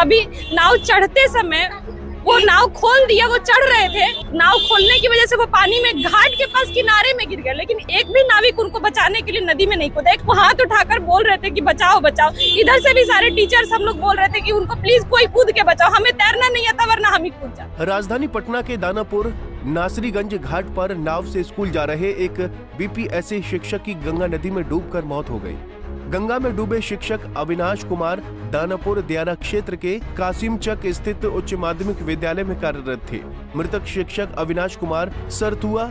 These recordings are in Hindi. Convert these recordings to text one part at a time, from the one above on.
अभी नाव चढ़ते समय वो नाव खोल दिया, वो चढ़ रहे थे, नाव खोलने की वजह से वो पानी में घाट के पास किनारे में गिर गए, लेकिन एक भी नाविक उनको बचाने के लिए नदी में नहीं कूदा। वो हाथ उठाकर बोल रहे थे कि बचाओ बचाओ। इधर से भी सारे टीचर्स हम लोग बोल रहे थे कि उनको प्लीज कोई कूद के बचाओ, हमें तैरना नहीं आता वरना हम ही कूद जाए। राजधानी पटना के दानापुर नासरीगंज घाट पर नाव से स्कूल जा रहे एक बीपीएससी शिक्षक की गंगा नदी में डूबकर मौत हो गई। गंगा में डूबे शिक्षक अविनाश कुमार दानापुर दियारा क्षेत्र के कासिमचक स्थित उच्च माध्यमिक विद्यालय में कार्यरत थे। मृतक शिक्षक अविनाश कुमार सरथुआ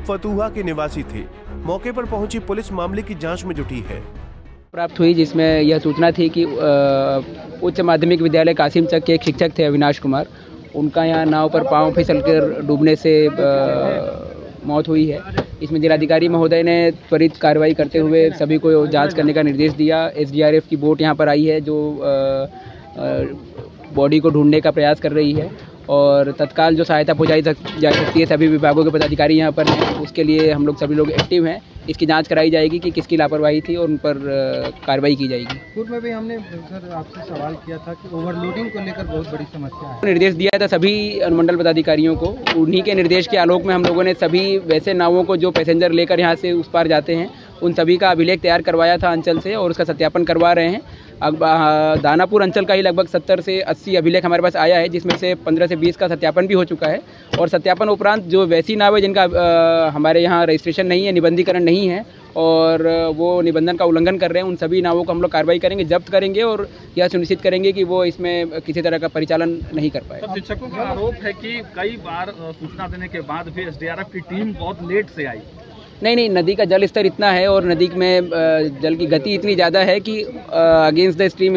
फतुहा के निवासी थे। मौके पर पहुंची पुलिस मामले की जांच में जुटी है। प्राप्त हुई जिसमें यह सूचना थी कि उच्च माध्यमिक विद्यालय कासिमचक के एक शिक्षक थे अविनाश कुमार, उनका यहाँ नाव पर पांव फिसलकर डूबने से मौत हुई है। इसमें जिलाधिकारी महोदय ने त्वरित कार्रवाई करते हुए सभी को जांच करने का निर्देश दिया। एसडीआरएफ की बोट यहाँ पर आई है जो बॉडी को ढूंढने का प्रयास कर रही है और तत्काल जो सहायता पहुँचाई जा सकती है सभी विभागों के पदाधिकारी यहाँ पर हैं। उसके लिए हम लोग सभी लोग एक्टिव हैं। इसकी जांच कराई जाएगी कि किसकी लापरवाही थी और उन पर कार्रवाई की जाएगी। पूर्व में भी हमने सर आपसे सवाल किया था कि ओवरलोडिंग को लेकर बहुत बड़ी समस्या है। निर्देश दिया था सभी अनुमंडल पदाधिकारियों को। उन्हीं के निर्देश के आलोक में हम लोगों ने सभी वैसे नावों को जो पैसेंजर लेकर यहाँ से उस पार जाते हैं उन सभी का अभिलेख तैयार करवाया था अंचल से और उसका सत्यापन करवा रहे हैं। अब दानापुर अंचल का ही लगभग 70 से 80 अभिलेख हमारे पास आया है, जिसमें से 15 से 20 का सत्यापन भी हो चुका है। और सत्यापन उपरांत जो वैसी नावें जिनका हमारे यहाँ रजिस्ट्रेशन नहीं है, निबंधीकरण नहीं है और वो निबंधन का उल्लंघन कर रहे हैं, उन सभी नावों को हम लोग कार्रवाई करेंगे, जब्त करेंगे और यह सुनिश्चित करेंगे कि वो इसमें किसी तरह का परिचालन नहीं कर पाए। शिक्षकों का आरोप है कि कई बार सूचना देने के बाद भी एसडीआरएफ की टीम बहुत लेट से आई। नहीं, नदी का जल स्तर इतना है और नदी में जल की गति इतनी ज़्यादा है कि अगेंस्ट द स्ट्रीम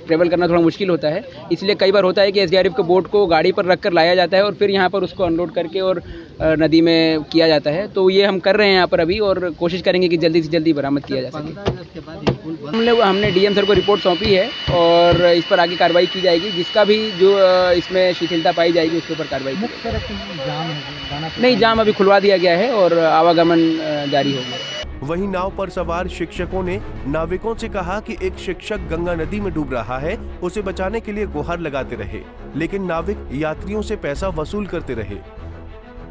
ट्रेवल करना थोड़ा मुश्किल होता है। इसलिए कई बार होता है कि एसडीआरएफ के बोट को गाड़ी पर रखकर लाया जाता है और फिर यहाँ पर उसको अनलोड करके और नदी में किया जाता है। तो ये हम कर रहे हैं यहाँ पर अभी और कोशिश करेंगे कि जल्दी से जल्दी बरामद किया जा सके। हमने डीएम सर को रिपोर्ट सौंपी है और इस पर आगे कार्रवाई की जाएगी। जिसका भी जो इसमें शिथिलता पाई जाएगी उसके ऊपर कार्रवाई की जाएगी। नहीं, जाम अभी खुलवा दिया गया है और आवागमन जारी हो गया। वहीं नाव पर सवार शिक्षकों ने नाविकों से कहा कि एक शिक्षक गंगा नदी में डूब रहा है, उसे बचाने के लिए गुहार लगाते रहे, लेकिन नाविक यात्रियों से पैसा वसूल करते रहे।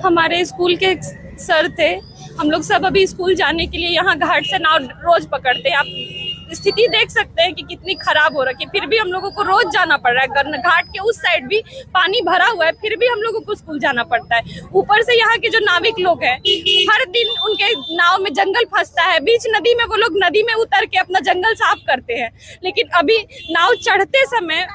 हमारे स्कूल के सर थे, हम लोग सब अभी स्कूल जाने के लिए यहाँ घाट से नाव रोज पकड़ते हैं। आप स्थिति देख सकते हैं कि कितनी खराब हो रखी है, फिर भी हम लोगों को रोज जाना पड़ रहा है। घाट के उस साइड भी पानी भरा हुआ है, फिर भी हम लोगों को स्कूल जाना पड़ता है। ऊपर से यहाँ के जो नाविक लोग हैं, हर दिन उनके नाव में जंगल फंसता है, बीच नदी में वो लोग नदी में उतर के अपना जंगल साफ करते हैं, लेकिन अभी नाव चढ़ते समय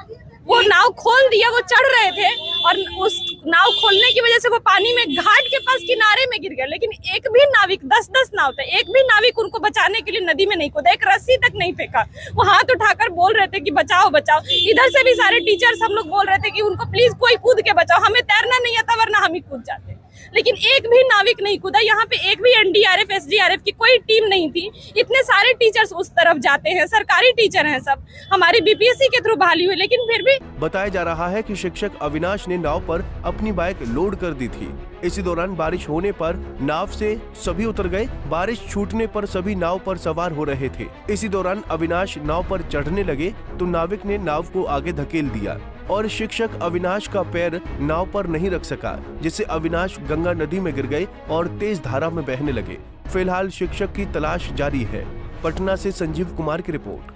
वो नाव खोल दिया, वो चढ़ रहे थे और उस नाव खोलने की वजह से वो पानी में घाट के पास किनारे में गिर गए, लेकिन एक भी नाविक 10-10 नाव थे, एक भी नाविक उनको बचाने के लिए नदी में नहीं कूदा, एक रस्सी तक नहीं फेंका। वो हाथ उठाकर बोल रहे थे कि बचाओ बचाओ। इधर से भी सारे टीचर्स हम लोग बोल रहे थे कि उनको प्लीज कोई कूद के बचाओ, हमें तैरना नहीं आता वरना हम ही कूद जाते, लेकिन एक भी नाविक नहीं कूदा। यहाँ पे एक भी एनडीआरएफ एसडीआरएफ की कोई टीम नहीं थी। इतने सारे टीचर्स उस तरफ जाते हैं, सरकारी टीचर हैं सब, हमारी बीपीएससी के थ्रू बहाली हुई, लेकिन फिर भी बताया जा रहा है कि शिक्षक अविनाश ने नाव पर अपनी बाइक लोड कर दी थी। इसी दौरान बारिश होने पर नाव से सभी उतर गए। बारिश छूटने पर सभी नाव पर सवार हो रहे थे। इसी दौरान अविनाश नाव पर चढ़ने लगे तो नाविक ने नाव को आगे धकेल दिया और शिक्षक अविनाश का पैर नाव पर नहीं रख सका, जिससे अविनाश गंगा नदी में गिर गए और तेज धारा में बहने लगे। फिलहाल शिक्षक की तलाश जारी है। पटना से संजीव कुमार की रिपोर्ट।